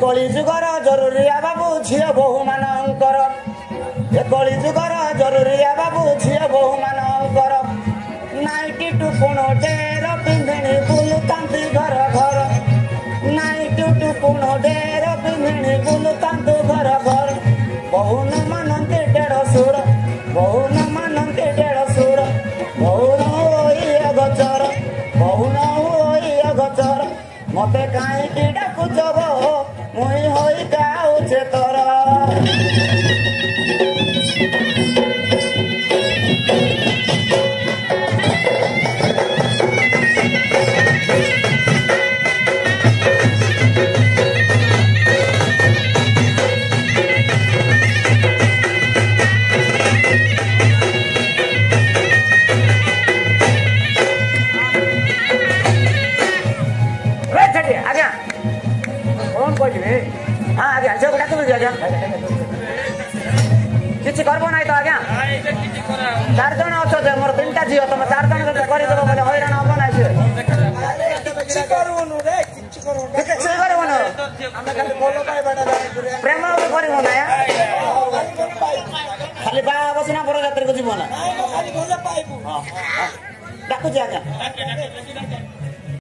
कली जुगर जरूरी बाबू झील बहु मानकर ए कली जुगर जरूरी बाबू झील बहु मानकर नाइटी टुकुण डेर पिंधिणी बुलुतांती घर घर नाइटी टुकुण डेर पिंधिणी बुलुतांतु घर घर बहु न मानते डेढ़ सुर बहु न मानते डेढ़ सुर बहु न होई अगचर बहु न होई अगचर मते काईकी डाकुच गो मुई होई गाउछे तोर हाँ आज्ञा जो गुड़ा तुम आज्ञा किसी करबो नहीं तो आज्ञा 4 जन अच्छो जे मोर 3टा झील तुम 4 जन कर देबो बोले हैरान हबो ना से किछि करबोनु रे किछि करबोनु हम खाली बोलो पाई बडा प्रेम करबो ना खाली बा बसिना बड़ यात्री को जीवन खाली बोलो पाइबू हां डाकु जे आज्ञा